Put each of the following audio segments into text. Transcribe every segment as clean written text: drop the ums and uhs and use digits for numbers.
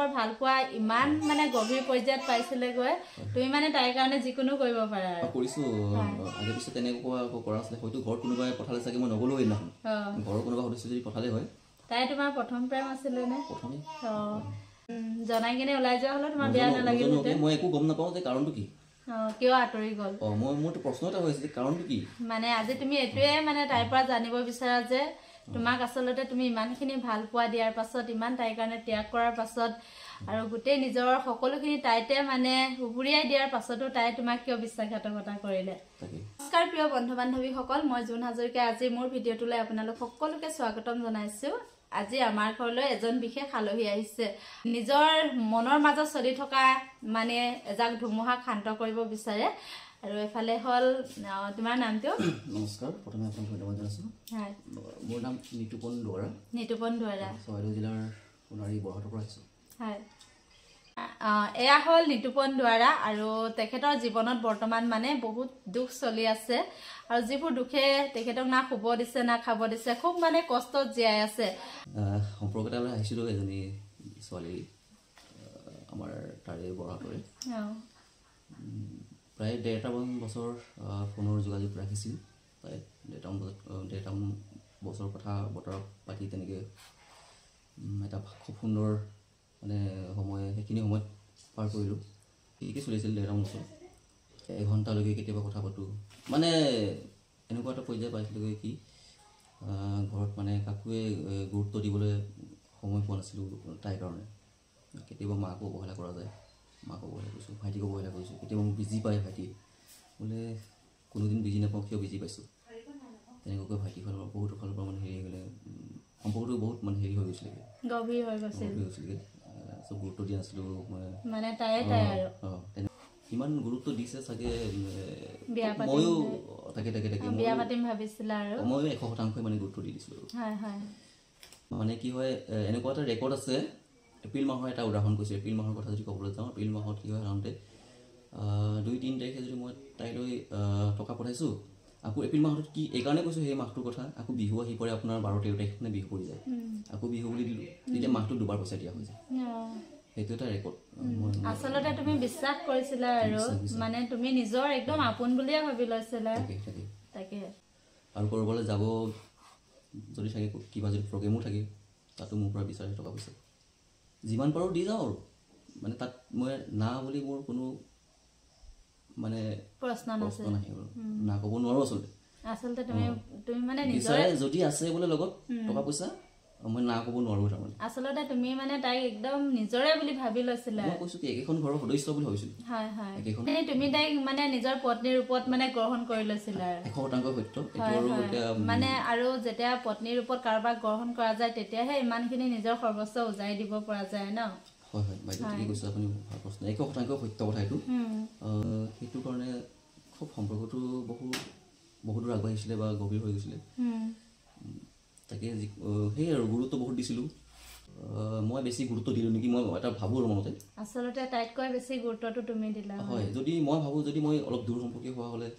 ওপৰত ভাল পোৱা ইমান মানে গভীৰ পৰ্যায়ত পাইছিলে গৈ তুমি মানে তাইৰ কাৰণে যিকোনো কৰিব পাৰা আৰু কৰিছো আগে পিছে তেনেকুৱা কৰা আছে হয়তো ঘৰত কোনোবাই পঠালে চাগে মই নগলো এইদিনাখন ঘৰৰ কোনোবা সদস্য যদি পঠালে হয় তাই তোমাৰ প্ৰথম প্ৰেম আছিলে নে প্ৰথমে জনাই কিনে ওলাই যোৱা হলো তোমাৰ বেয়া নালাগিল মই একো গম নাপাওঁ যে কাৰণটো কি কিয় আঁতৰি গ'ল মোৰতো প্ৰশ্ন এটা হৈছিল কাৰণটো কি মানে আজি তুমি এইটোৱে মানে তাইৰ পৰা জানিব বিচাৰা যে তোমাক আচলতে তুমি ইমানখিনি ভাল পোৱা দিয়াৰ পাছত ইমান তাইৰ কাৰণে ত্যাগ কৰাৰ পাছত আৰু গোটেই নিজৰ সকলোখিনি তাইতে মানে উবুৰিয়াই দিয়াৰ পাছতো তাই তোমাক কিয় বিশ্বাসঘাতকতা কৰিলে নমস্কাৰ প্ৰিয় বন্ধু বান্ধৱীসকল মই জোন হাজৰিকা আজি মোৰ ভিডিঅ'টোলৈ আপোনালোক সকলোকে স্বাগতম জনাইছো আজি আমাৰ ঘৰলৈ এজন বিশেষ আলহী আহিছে নিজৰ মনৰ মাজত চলি থকা মানে এজাক ধুমুহা শান্ত কৰিব বিচাৰে আৰু এফালে হল তোমাৰ নামটো নমস্কাৰ প্ৰথমে আপোনাক ধন্যবাদ জনাইছো হয় মোৰ নাম নিতুপন দুৱাৰা চৰাইদেউ জিলাৰ সোণাৰী বৰহাটৰ পৰা আহিছো হয় এয়া হল নিতুপন দুৱাৰা আৰু তেখেতৰ জীৱনত বৰ্তমান মানে বহুত দুখ চলি আছে আৰু যিবোৰ দুখে তেখেতক না শুব দিছে না খাব দিছে খুব মানে কষ্টত জীয়াই আছে সম্পৰ্ক এটা আহিছিলো এজনী ছোৱালী আমাৰ তাৰে বৰহাটৰে প্ৰায় 1.5 বছৰ ফোনৰ যোগাযোগ ৰাখিছিল প্ৰায় 1.5 বছৰ কথা বতৰা পাতি তেনেকৈ এটা খুব সুন্দৰ মানে সময় সেইখিনি সময়ত পাৰ কৰিলোঁ ঠিকেই চলিছিল 1.5 বছৰ 1 ঘণ্টালৈকে কেতিয়াবা কথা পাতোঁ মানে এনেকুৱা এটা পৰ্যায় পাইছিলোঁগৈ কি ঘৰত মানে কাকোৱে গুৰুত্ব দিবলৈ সময় পোৱা নাছিলোঁ তাইৰ কাৰণে কেতিয়াবা মাকো অৱহেলা কৰা যায় মাকো অৱহেলা কৰিছোঁ ভাইটিকো অৱহেলা কৰিছোঁ কেতিয়াবা মোক বিজি পায় ভাইটিয়ে বোলে কোনোদিন বিজি নাপাওঁ কিয় বিজি পাইছোঁ তেনেকুৱাকৈ ভাইটিৰ ফালৰ পৰা বহুতো ফালৰ পৰা মানে হেৰি হৈ গ'লে সম্পৰ্কটো বহুত মানে হেৰি হৈ গৈছিলেগৈ গভীৰ হৈ গৈছিলেগৈ চব গুৰুত্ব দিয়া নাছিলোঁ মানে তাই আৰু ইমান গুৰুত্ব দিছে চাগে ময়ো তাকে বিয়া পাতিম ভাবিছিলা আৰু ময়ো 100% মানে গুৰুত্ব দি দিছিলোঁ মানে কি হয় এনেকুৱা এটা ৰেকৰ্ড আছে এপ্ৰিল মাহৰ এটা উদাহৰণ কৈছোঁ এপ্ৰিল মাহৰ কথা যদি ক'বলৈ যাওঁ এপ্ৰিল মাহত কি হয় সাধাৰণতে 2-3 তাৰিখে যদি মই তাইলৈ টকা পঠাইছোঁ আকৌ এপ্ৰিল মাহত কি এইকাৰণে কৈছোঁ সেই মাহটোৰ কথা আকৌ বিহু আহি পৰে আপোনাৰ 12-13 তাৰিখ মানে বিহু পৰি যায় আকৌ বিহু বুলি দিলোঁ তেতিয়া মাহটো দুবাৰ পইচা দিয়া হৈ যায় সেইটো এটা ৰেকৰ্ড আচলতে তুমি বিশ্বাস কৰিছিলা আৰু মানে তুমি নিজৰ একদম আপোন বুলিয়ে ভাবি লৈছিলা তাকে আৰু ক'ৰবালৈ যাব যদি থাকে কিবা যদি প্ৰগ্ৰেমো থাকে তাতো মোৰ পৰা বিচাৰে টকা পইচা যিমান পাৰোঁ দি যাওঁ আৰু মানে তাত মই না বুলি মোৰ কোনো মানে প্ৰশ্ন নাহে আৰু না ক'ব নোৱাৰোঁ আচলতে তুমি মানে বিচাৰে যদি আছে বোলে লগত টকা পইচা মই না ক'ব নোৱাৰোঁ তাৰমানে আচলতে তুমি মানে তাইক একদম নিজৰে বুলি ভাবি লৈছিলা মই কৈছোঁ কি একেখন ঘৰৰ সদস্য বুলি ভাবিছিলোঁ হয় তুমি তাইক মানে নিজৰ পত্নীৰ ৰূপত মানে গ্ৰহণ কৰি লৈছিলা 100% সত্য মানে আৰু যেতিয়া পত্নীৰ ৰূপত কাৰোবাক গ্ৰহণ কৰা যায় তেতিয়াহে ইমানখিনি নিজৰ সৰ্বস্ব উজাই দিব পৰা যায় ন হয় বাইদেউ ঠিকেই কৈছে আপুনি ভাল প্ৰশ্ন 100% সত্য কথা এইটো সেইটো কাৰণে খুব সম্পৰ্কটো বহুত দূৰ আগবাঢ়িছিলে বা গভীৰ হৈ গৈছিলে তাকে সেই আৰু গুৰুত্ব বহুত দিছিলোঁ মই বেছি গুৰুত্ব দিলোঁ নেকি মই এটা ভাবোঁ আৰু মনতে আচলতে তাইতকৈ বেছি গুৰুত্বটো তুমি দিলা হয় যদি মই ভাবোঁ যদি মই অলপ দূৰ সম্পৰ্কীয় হোৱা হ'লে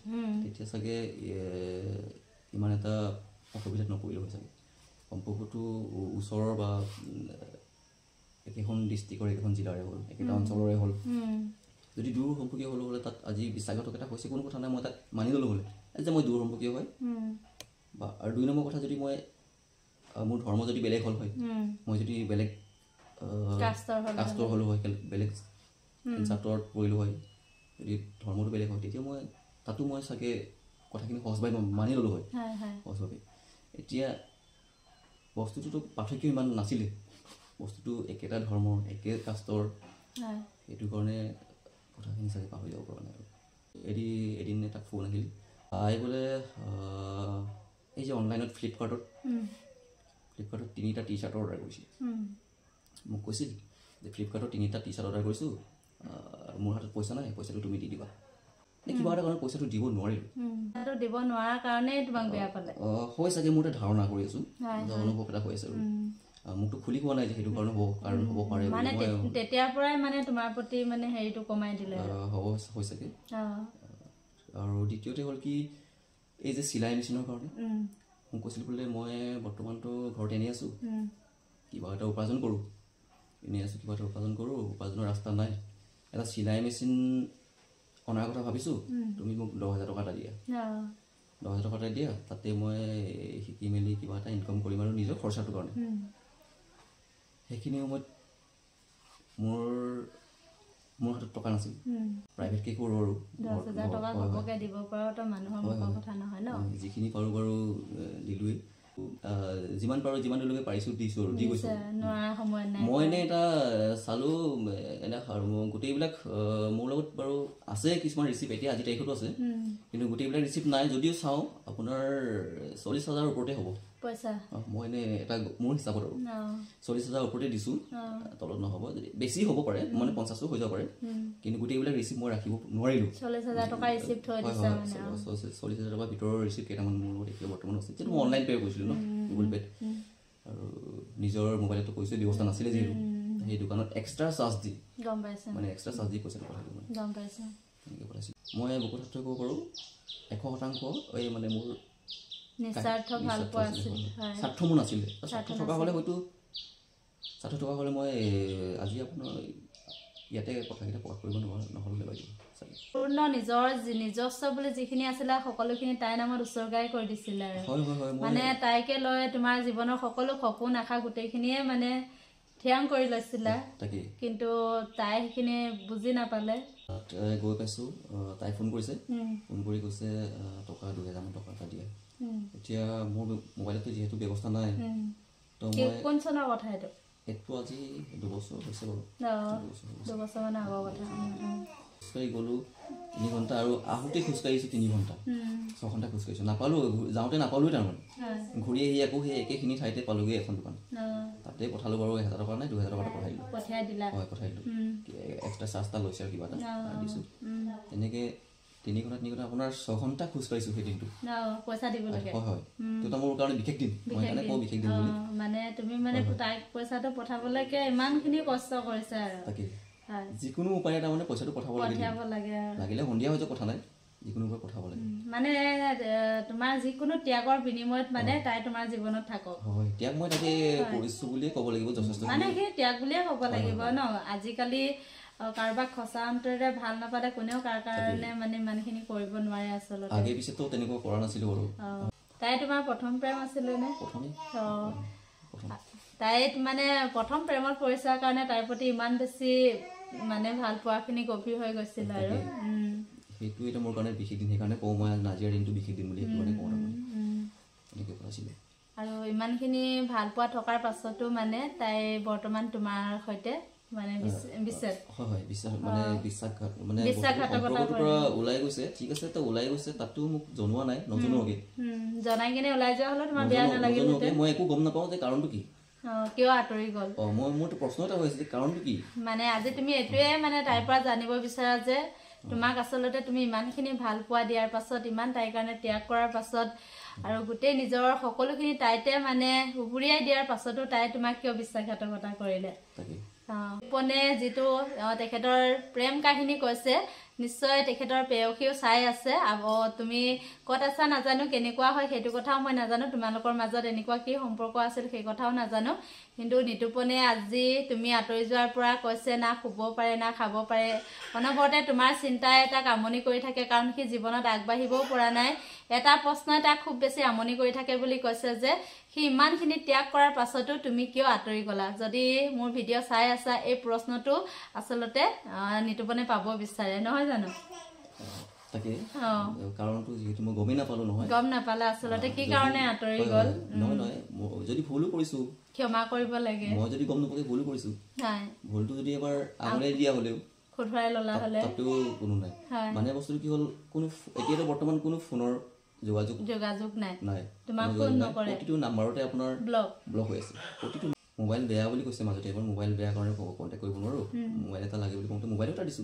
তেতিয়া চাগে ইমান এটা অসুবিধাত নপৰিলোঁ হয় চাগে সম্পৰ্কটো ওচৰৰ বা একেখন ডিষ্ট্ৰিক্টৰ একেখন জিলাৰে হ'ল একেটা অঞ্চলৰে হ'ল যদি দূৰ সম্পৰ্কীয় হ'লো হ'লে তাত আজি বিশ্বাসঘাতকতা হৈছে কোনো কথা নাই মই তাত মানি ল'লোঁ হ'লে যে মই দূৰ সম্পৰ্কীয় হয় বা আৰু 2 নম্বৰ কথা যদি মই মোৰ ধৰ্ম যদি বেলেগ হ'ল হয় মই যদি বেলেগ কাষ্টৰ হ'লো হয় বেলেগ জাতত পৰিলোঁ হয় যদি ধৰ্মটো বেলেগ হয় তেতিয়া মই তাতো মই চাগে কথাখিনি সহজভাৱে মানি ল'লোঁ হয় সহজভাৱে এতিয়া বস্তুটোতো পাৰ্থক্য ইমান নাছিলে বস্তুটো একেটা ধৰ্মৰ একে কাষ্টৰ সেইটো কাৰণে কথাখিনি চাগে পাহৰি যাব পৰা নাই আৰু এদিন এটা ফোন আহিল বোলে এই যে অনলাইনত ফ্লিপকাৰ্টত 3টা টি-চাৰ্ট অৰ্ডাৰ কৰিছিল মোক কৈছিল যে ফ্লিপকাৰ্টত 3টা টি-চাৰ্ট অৰ্ডাৰ কৰিছোঁ মোৰ হাতত পইচা নাই পইচাটো তুমি দি দিবা কিবা এটা কাৰণে পইচাটো দিব নোৱাৰিলোঁ দিব নোৱাৰাৰ কাৰণেই তোমাক বেয়া পালে হয় চাগে মোৰ এটা ধাৰণা কৰি আছোঁ অনুভৱ এটা হৈ আছে আৰু মোকতো খুলি কোৱা নাই যে সেইটো কাৰণ হ'ব পাৰে মানে তেতিয়াৰ পৰাই মানে তোমাৰ প্ৰতি মানে হেৰিটো কমাই দিলে হ'ব হৈ চাগে আৰু দ্বিতীয়তে হ'ল কি এই যে চিলাই মেচিনৰ কাৰণে মোক কৈছিল বোলে মই বৰ্তমানতো ঘৰত এনেই আছোঁ কিবা এটা উপাৰ্জন কৰোঁ এনেই আছোঁ, কিবা এটা উপাৰ্জন কৰোঁ, উপাৰ্জনৰ ৰাস্তা নাই। এটা চিলাই মেচিন অনাৰ কথা ভাবিছোঁ, তুমি মোক 10,000 টকা এটা দিয়া। 10,000 টকা এটা দিয়া, তাতে মই শিকি মেলি কিবা এটা ইনকাম কৰিম আৰু নিজৰ খৰচাটোৰ কাৰণে। সেইখিনি সময়ত মোৰ হাতত টকা নাছিল, প্ৰাইভেটকৈ কৰোঁ আৰু যিখিনি পাৰোঁ বাৰু দিলোঁৱেই। যিমান পাৰোঁ যিমান দূৰলৈকে পাৰিছোঁ দিছোঁ আৰু দি গৈছোঁ। মই এনেই এটা চালোঁ এনে গোটেইবিলাক মোৰ লগত বাৰু আছে কিছুমান ৰিচিপ্ট, এতিয়া আজি তাৰিখতো আছে, কিন্তু গোটেইবিলাক ৰিচিপ্ট নাই। যদিও চাওঁ আপোনাৰ 40,000 ওপৰতে হ'ব পইচা। মই এনেই এটা মোৰ হিচাপত আৰু 40,000 ওপৰতে দিছোঁ, তলত নহ'ব। যদি বেছি হ'ব পাৰে, মানে 50ও হৈ যাব পাৰে, কিন্তু গোটেইবিলাক ৰিচিপ্ট মই ৰাখিব নোৱাৰিলোঁ। 40,000 টকা ৰিচিপ্ট থৈ দিছে মানে 40,000 টকাৰ ভিতৰৰ ৰিচিপ্ট কেইটামান মোৰ লগত এতিয়া বৰ্তমান আছে, যিহেতু মই অনলাইন পে' কৰিছিলোঁ ন, গুগল পে'ত। আৰু নিজৰ মোবাইলতো কৈছোঁ ব্যৱস্থা নাছিলে যিহেতু, সেই দোকানত এক্সট্ৰা চাৰ্জ দি মানে এক্সট্ৰা চাৰ্জ দি পইচাটো পঠালোঁ। তেনেকৈ পঠাইছিলোঁ। মই বুকুত হাত থৈ ক'ব পাৰোঁ 100% এই মানে মোৰ স্বাৰ্থ মোৰ নাছিলে। স্বাৰ্থ থকা হ'লে হয়তো মই আজি আপোনাৰ ইয়াতে কথাকেইটা প্ৰকাশ কৰিব নহ'লে বাইদেউ। পূৰ্ণ নিজস্ব বুলি যিখিনি আছিলে সকলোখিনি তাইৰ নামত উচৰ্গাই কৰি দিছিলে আৰু মানে তাইকে লৈ তোমাৰ জীৱনৰ সকলো সপোন আশা গোটেইখিনিয়ে মানে থিৰাং কৰি লৈছিলা, কিন্তু তাই সেইখিনি বুজি নাপালে। গৈ পাইছোঁ, তাই ফোন কৰিছে, ফোন কৰি কৈছে টকা 2,000 টকা এটা দিয়া। এতিয়া মোৰ মোবাইলতো যিহেতু ব্যৱস্থা নাই, তো মই কোন চনৰ কথা এইটো? এইটো আজি 2 বছৰ হৈছে বাৰু, 2 বছৰমান আগৰ কথা। খোজকাঢ়ি গ'লোঁ 3 ঘণ্টা, আৰু আহোঁতে খোজকাঢ়িছোঁ 3 ঘণ্টা, 6 ঘণ্টা খোজকাঢ়িছোঁ। নাপালোঁ, যাওঁতে নাপালোঁৱেই তাৰমানে। ঘূৰি আহি আকৌ সেই একেখিনি ঠাইতে পালোঁগৈ এখন দোকান, তাতে পঠালোঁ বাৰু 1,000 টকা নাই 2,000 টকা এটা পঠাই দিলোঁ। হয়, পঠাই দিলোঁ। এক্সট্ৰা চাৰ্জ এটা লৈছে আৰু কিবা এটা দিছোঁ। তেনেকৈ 3 ঘণ্টা আপোনাৰ 6 ঘণ্টা খোজকাঢ়িছোঁ সেই দিনটো। পইচা দিব লাগে। হয় হয়, সেইটো মোৰ কাৰণে বিশেষ দিন, মই সেইকাৰণে কওঁ বিশেষ দিন বুলি। মানে তুমি মানে তাইক পইচাটো পঠাবলৈকে ইমানখিনি কষ্ট কৰিছা আৰু। তাকে যিকোনো উপায়ে তাৰমানে পইচাটো পঠাব লাগে, লাগিলে সন্ধিয়া হৈ যাওক, কথা নাই, যিকোনো উপায়ে পঠাব লাগে। মানে তোমাৰ যিকোনো ত্যাগৰ বিনিময়ত মানে তাই তোমাৰ জীৱনত থাকক। হয়, ত্যাগ মই তাকে কৰিছোঁ বুলিয়ে ক'ব লাগিব, যথেষ্ট মানে সেই ত্যাগ বুলিয়ে ক'ব লাগিব ন। আজিকালি কাৰোবাক সঁচা অন্তৰেৰে ভাল নাপালে কোনেও কাৰ কাৰণে মানে ইমানখিনি কৰিব নোৱাৰে আচলতে। আগে পিছেতো তেনেকুৱা কৰা নাছিলোঁ বাৰু। তাই তোমাৰ প্ৰথম প্ৰেম আছিলে নে? তাই মানে প্ৰথম প্ৰেমত পৰিছাৰ কাৰণে তাইৰ প্ৰতি ইমান বেছি মানে ভাল পোৱাখিনি গভীৰ হৈ গৈছিল আৰু সেইটো এটা মোৰ কাৰণে বিশেষ দিন, সেইকাৰণে কওঁ মই নাজিয়াৰ দিনটো বিশেষ দিন বুলি, সেইটো মানে কওঁ তেনেকৈ কৰাইছিলোঁ। আৰু ইমানখিনি ভাল পোৱা থকাৰ পাছতো মানে তাই বৰ্তমান তোমাৰ সৈতে মানে বিশ্বাসঘাতকতাৰ পৰা ওলাই গৈছে। ঠিক আছে, তো ওলাই গৈছে, তাতো মোক জনোৱা নাই, নজনোৱাকৈ জনাই কিনে ওলাই যোৱা হ'লে তোমাৰ বেয়া নালাগিল। মই একো গম নাপাওঁ যে কাৰণটো কি, কিয় আঁতৰি গ'ল। মোৰতো প্ৰশ্ন এটা হৈ আছে, কাৰণটো কি? মানে আজি তুমি এইটোৱে মানে তাইৰ পৰা জানিব বিচাৰা যে তোমাক আচলতে তুমি ইমানখিনি ভাল পোৱা দিয়াৰ পাছত, ইমান তাইৰ কাৰণে ত্যাগ কৰাৰ পাছত, আৰু গোটেই নিজৰ সকলোখিনি তাইতে মানে উবুৰিয়াই দিয়াৰ পাছতো তাই তোমাক কিয় বিশ্বাসঘাতকতা কৰিলে। পনে যিটো তেখেতৰ প্ৰেম কাহিনী কৈছে, নিশ্চয় তেখেতৰ প্ৰেয়সীও চাই আছে। তুমি ক'ত আছা নাজানো, কেনেকুৱা হয় সেইটো কথাও মই নাজানো, তোমালোকৰ মাজত এনেকুৱা কি সম্পৰ্ক আছিল সেই কথাও নাজানো, কিন্তু নিতুপনে আজি তুমি আঁতৰি যোৱাৰ পৰা কৈছে না শুব পাৰে না খাব পাৰে, অনবৰতে তোমাৰ চিন্তাই তাক আমনি কৰি থাকে, কাৰণ সি জীৱনত আগবাঢ়িবও পৰা নাই। এটা প্ৰশ্নই তাক খুব বেছি আমনি কৰি থাকে বুলি কৈছে যে সি ইমানখিনি ত্যাগ কৰাৰ পাছতো তুমি কিয় আঁতৰি গলা। যদি মোৰ ভিডিঅ' চাই আছা, এই প্ৰশ্নটো আচলতে নিতুপনে পাব বিচাৰে, নহয় জানো? তাকে কাৰণটো যিহেতু মই গমেই নাপালো। নহয়, গম নাপালা আচলতে কি কাৰণে আঁতৰি গ'ল। নহয়, যদি ভুলো কৰিছো ক্ষমা কৰিব লাগে। মই যদি গম নাপাকে ভুলো কৰিছো, ভুলটো যদি এবাৰ আগলৈ দিয়া হলেও খুটুৱাই ললা হলে তাতো কোনো নাই। মানে বস্তুটো কি হ'ল, কোনো এতিয়াতো বৰ্তমান কোনো ফোনৰ যোগাযোগ নাই। তোমাক ফোন নকৰে, প্ৰতিটো নাম্বাৰতে আপোনাৰ ব্লক হৈ আছে। প্ৰতিটো মোবাইল বেয়া বুলি কৈছে মাজতে, এবাৰ মোবাইল বেয়া কাৰণে কণ্টেক্ট কৰিব নোৱাৰো, মোবাইল এটা লাগে বুলি কওঁতে মোবাইল এটা দিছো,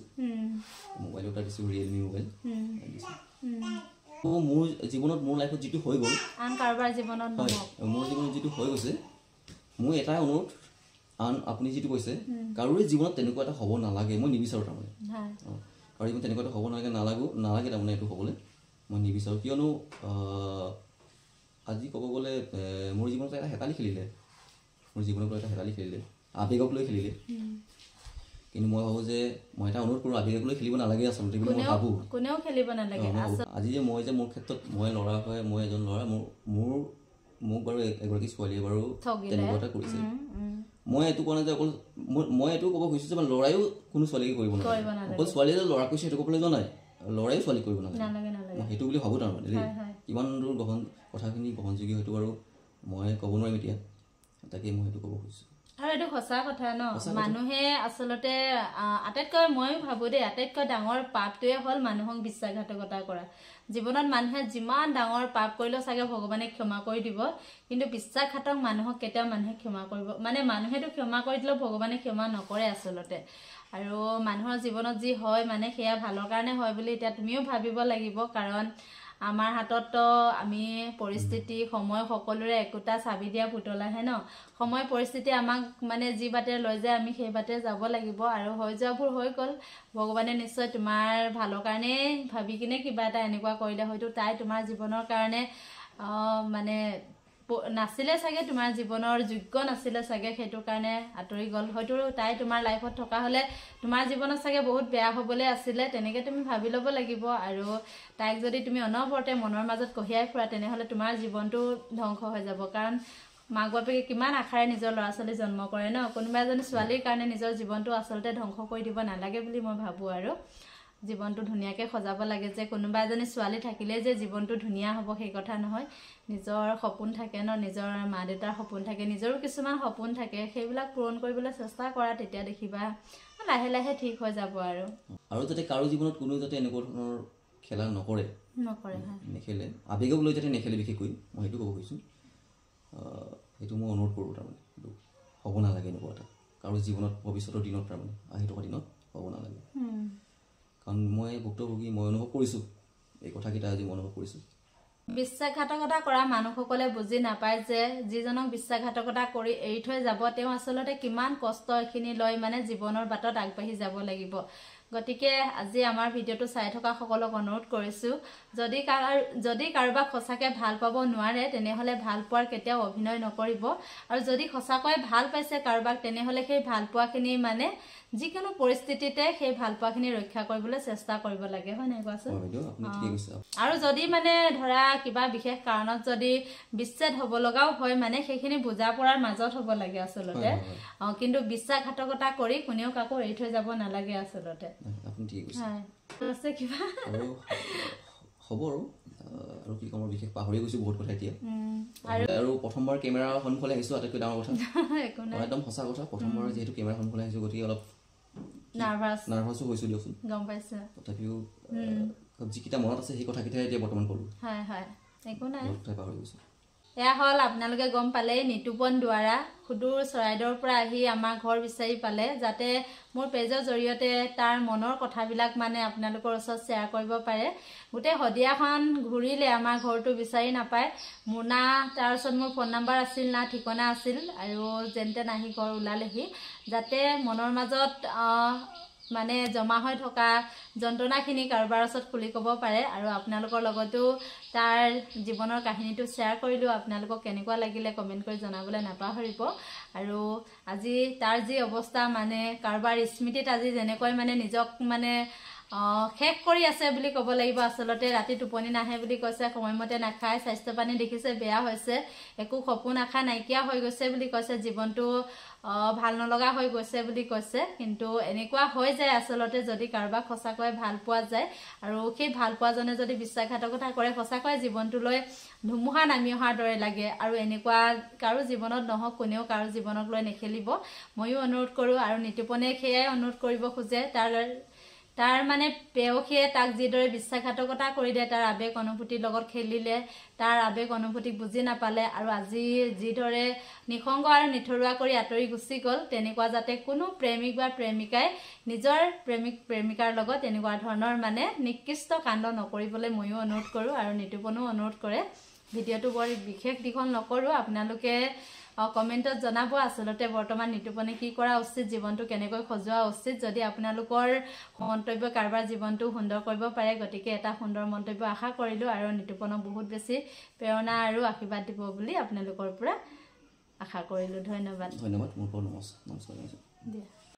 ৰিয়েলমি মোবাইল দিছো। মোৰ জীৱনত, মোৰ লাইফত যিটো হৈ গ'ল, আন কাৰোবাৰ জীৱনত নহয়, মোৰ জীৱনত যিটো হৈ গৈছে, মোৰ এটাই অনুৰোধ, আন আপুনি যিটো কৈছে কাৰোৰে জীৱনত তেনেকুৱা এটা হ'ব নালাগে, মই নিবিচাৰোঁ। তাৰমানে কাৰো জীৱনত তেনেকুৱা এটা হ'ব নালাগে তাৰমানে এইটো হ'বলৈ মই নিবিচাৰোঁ। কিয়নো আজি ক'ব গ'লে মোৰ জীৱনত এটা হেতালি খেলিলে, আবেগক লৈ খেলিলে কিন্তু মই ভাবোঁ যে মই এটা অনুৰোধ কৰোঁ আবেগক লৈ খেলিব নালাগে আচলতে বুলি মই ভাবোঁ কোনেও খেলিব নালাগে আজি যে মই যে মোৰ ক্ষেত্ৰত মই ল'ৰা হয় মই এজন ল'ৰা মোক বাৰু এগৰাকী ছোৱালীয়ে বাৰু তেনেকুৱা এটা কৰিছে মই এইটো কোৱা নাই যে অকল মই এইটো ক'ব খুজিছোঁ যে মানে ল'ৰাইও কোনো ছোৱালীকে কৰিব নালাগে অকল ছোৱালীয়ে যে ল'ৰা কৈছে সেইটো ক'বলৈ যোৱা নাই ল'ৰাইও ছোৱালী কৰিব নালাগে মই সেইটো বুলি ভাবোঁ তাৰমানে দেই কিমান দূৰ কথাখিনি গ্ৰহণযোগ্য হয়তো বাৰু মই ক'ব নোৱাৰিম এতিয়া তাকে মই সেইটো ক'ব খুজিছোঁ আৰু এইটো সঁচা কথা ন মানুহে আচলতে আটাইতকৈ মই ভাবোঁ দেই আটাইতকৈ ডাঙৰ পাপটোৱে হ'ল মানুহক বিশ্বাসঘাতকতা কৰা জীৱনত মানুহে যিমান ডাঙৰ পাপ কৰিলেও চাগে ভগৱানে ক্ষমা কৰি দিব কিন্তু বিশ্বাসঘাতক মানুহক কেতিয়াও মানুহে ক্ষমা কৰিব মানে মানুহেতো ক্ষমা কৰি দিলেও ভগৱানে ক্ষমা নকৰে আচলতে আৰু মানুহৰ জীৱনত যি হয় মানে সেয়া ভালৰ কাৰণে হয় বুলি এতিয়া তুমিও ভাবিব লাগিব কাৰণ আমাৰ হাততো আমি পৰিস্থিতি সময় সকলোৰে একোটা চাবি দিয়া পুতলাহে ন সময় পৰিস্থিতি আমাক মানে যি বাটে লৈ যায় আমি সেই বাটে যাব লাগিব আৰু হৈ যোৱাবোৰ হৈ গ'ল ভগৱানে নিশ্চয় তোমাৰ ভালৰ কাৰণে ভাবি কিনে কিবা এটা এনেকুৱা কৰিলে হয়তো তাই তোমাৰ জীৱনৰ কাৰণে মানে নাছিলে চাগে তোমাৰ জীৱনৰ যোগ্য নাছিলে চাগে সেইটো কাৰণে আঁতৰি গ'ল হয়তো তাই তোমাৰ লাইফত থকা হ'লে তোমাৰ জীৱনত চাগে বহুত বেয়া হ'বলৈ আছিলে তেনেকৈ তুমি ভাবি ল'ব লাগিব আৰু তাইক যদি তুমি অনবৰতে মনৰ মাজত কঢ়িয়াই ফুৰা তেনেহ'লে তোমাৰ জীৱনটো ধ্বংস হৈ যাব কাৰণ মাক বাপেকে কিমান আশাৰে নিজৰ ল'ৰা ছোৱালী জন্ম কৰে ন কোনোবা এজনী ছোৱালীৰ কাৰণে নিজৰ জীৱনটো আচলতে ধ্বংস কৰি দিব নালাগে বুলি মই ভাবোঁ আৰু জীৱনটো ধুনীয়াকৈ সজাব লাগে যে কোনোবা এজনী ছোৱালী থাকিলে যে জীৱনটো ধুনীয়া হ'ব সেই কথা নহয় নিজৰ সপোন থাকে ন নিজৰ মা দেউতাৰ সপোন থাকে নিজৰো কিছুমান সপোন থাকে সেইবিলাক পূৰণ কৰিবলৈ চেষ্টা কৰা তেতিয়া দেখিবা লাহে লাহে ঠিক হৈ যাব আৰু যাতে কাৰো জীৱনত কোনো যাতে এনেকুৱা ধৰণৰ খেলা নকৰে নেখেলে আবেগক লৈ যাতে নেখেলে বিশেষকৈ মই সেইটো ক'ব খুজিছোঁ সেইটো মই অনুৰোধ কৰোঁ তাৰমানে সেইটো হ'ব নালাগে এনেকুৱা এটা কাৰো জীৱনত ভৱিষ্যতৰ দিনত তাৰমানে আহি থকা দিনত হ'ব নালাগে কাৰণ মই ভুক্তভোগী মই অনুভৱ কৰিছোঁ এই কথাকেইটা আজি মই অনুভৱ কৰিছোঁ বিশ্বাসঘাতকতা কৰা মানুহসকলে বুজি নাপায় যে যিজনক বিশ্বাসঘাতকতা কৰি এৰি থৈ যাব তেওঁ আচলতে কিমান কষ্ট এখিনি লৈ মানে জীৱনৰ বাটত আগবাঢ়ি যাব লাগিব গতিকে আজি আমাৰ ভিডিঅ'টো চাই থকা সকলক অনুৰোধ কৰিছোঁ যদি কাৰোবাক সঁচাকৈ ভাল পাব নোৱাৰে তেনেহ'লে ভাল পোৱাৰ কেতিয়াও অভিনয় নকৰিব আৰু যদি সঁচাকৈ ভাল পাইছে কাৰোবাক তেনেহ'লে সেই ভাল পোৱাখিনি মানে যিকোনো পৰিস্থিতিতে সেই ভাল পোৱাখিনি ৰক্ষা কৰিবলৈ চেষ্টা কৰিব লাগে হয় নাই কোৱাচোন আৰু যদি মানে ধৰা কিবা বিশেষ কাৰণত যদি বিচ্ছেদ হ'ব লগাও হয় মানে সেইখিনি বুজা পৰাৰ মাজত হ'ব লাগে আচলতে কিন্তু বিশ্বাসঘাতকতা কৰি কোনেও কাকো এৰি থৈ যাব নালাগে আচলতে হ'ব আৰু কি ক'ম বিশেষ পাহৰি গৈছোঁ বহুত কথা এতিয়া আৰু প্ৰথমবাৰ কেমেৰাৰ সন্মুখলৈ আহিছোঁ আটাইতকৈ ডাঙৰ কথা একদম সঁচা কথা প্ৰথমবাৰ যিহেতু কেমেৰাৰ সন্মুখলৈ আহিছোঁ গতিকে অলপ নাৰ্ভাছো হৈছোঁ দিয়কচোন গম পাইছোঁ তথাপিও যিকেইটা মনত আছে সেই কথাকেইটাই এতিয়া বৰ্তমান ক'লোঁ একো নাই পাহৰি গৈছোঁ এয়া হ'ল আপোনালোকে গম পালে নিতুপন দুৱাৰা সুদূৰ চৰাইদেউৰ পৰা আহি আমাৰ ঘৰ বিচাৰি পালে যাতে মোৰ পেজৰ জৰিয়তে তাৰ মনৰ কথাবিলাক মানে আপোনালোকৰ ওচৰত শ্বেয়াৰ কৰিব পাৰে গোটেই শদিয়াখন ঘূৰিলে আমাৰ ঘৰটো বিচাৰি নাপায় মোৰ না তাৰ ওচৰত মোৰ ফোন নাম্বাৰ আছিল না ঠিকনা আছিল আৰু যেনতেন আহি ঘৰ ওলালেহি যাতে মনৰ মাজত মানে জমা হৈ থকা যন্ত্ৰণাখিনি কাৰোবাৰ ওচৰত খুলি ক'ব পাৰে আৰু আপোনালোকৰ লগতো তাৰ জীৱনৰ কাহিনীটো শ্বেয়াৰ কৰিলোঁ আপোনালোকক কেনেকুৱা লাগিলে কমেণ্ট কৰি জনাবলৈ নাপাহৰিব আৰু আজি তাৰ যি অৱস্থা মানে কাৰোবাৰ স্মৃতিত আজি যেনেকৈ মানে নিজক মানে শেষ কৰি আছে বুলি ক'ব লাগিব আচলতে ৰাতি টোপনি নাহে বুলি কৈছে সময়মতে নাখায় স্বাস্থ্য পানী দেখিছে বেয়া হৈছে একো সপোন আশা নাইকিয়া হৈ গৈছে বুলি কৈছে জীৱনটো ভাল নলগা হৈ গৈছে বুলি কৈছে কিন্তু এনেকুৱা হৈ যায় আচলতে যদি কাৰোবাক সঁচাকৈ ভাল পোৱা যায় আৰু সেই ভাল পোৱাজনে যদি বিশ্বাসঘাতকতা কৰে সঁচাকৈ জীৱনটোলৈ ধুমুহা নামি অহাৰ দৰে লাগে আৰু এনেকুৱা কাৰো জীৱনত নহওক কোনেও কাৰো জীৱনক লৈ নেখেলিব ময়ো অনুৰোধ কৰোঁ আৰু নিতুপনে সেয়াই অনুৰোধ কৰিব খোজে তাৰ মানে পেয়সীয়ে তাক যিদৰে বিশ্বাসঘাতকতা কৰিলে তাৰ আৱেগ অনুভূতিৰ লগত খেলিলে তাৰ আৱেগ অনুভূতিক বুজি নাপালে আৰু আজি যিদৰে নিসংগ আৰু নিথৰুৱা কৰি আঁতৰি গুচি গ'ল তেনেকুৱা যাতে কোনো প্ৰেমিক বা প্ৰেমিকাই নিজৰ প্ৰেমিক প্ৰেমিকাৰ লগত এনেকুৱা ধৰণৰ মানে নিকৃষ্ট কাণ্ড নকৰিবলৈ ময়ো অনুৰোধ কৰোঁ আৰু নিতুপনো অনুৰোধ কৰে ভিডিঅ'টো বৰ বিশেষ দীঘল নকৰোঁ আপোনালোকে কমেণ্টত জনাব আচলতে বৰ্তমান নিতুপনে কি কৰা উচিত জীৱনটো কেনেকৈ সজোৱা উচিত যদি আপোনালোকৰ মন্তব্য কাৰোবাৰ জীৱনটো সুন্দৰ কৰিব পাৰে গতিকে এটা সুন্দৰ মন্তব্য আশা কৰিলোঁ আৰু নিতুপনক বহুত বেছি প্ৰেৰণা আৰু আশীৰ্বাদ দিব বুলি আপোনালোকৰ পৰা আশা কৰিলোঁ। ধন্যবাদ। ধন্যবাদ। মোৰ পৰা নমস্কাৰ জনাইছোঁ। দিয়া।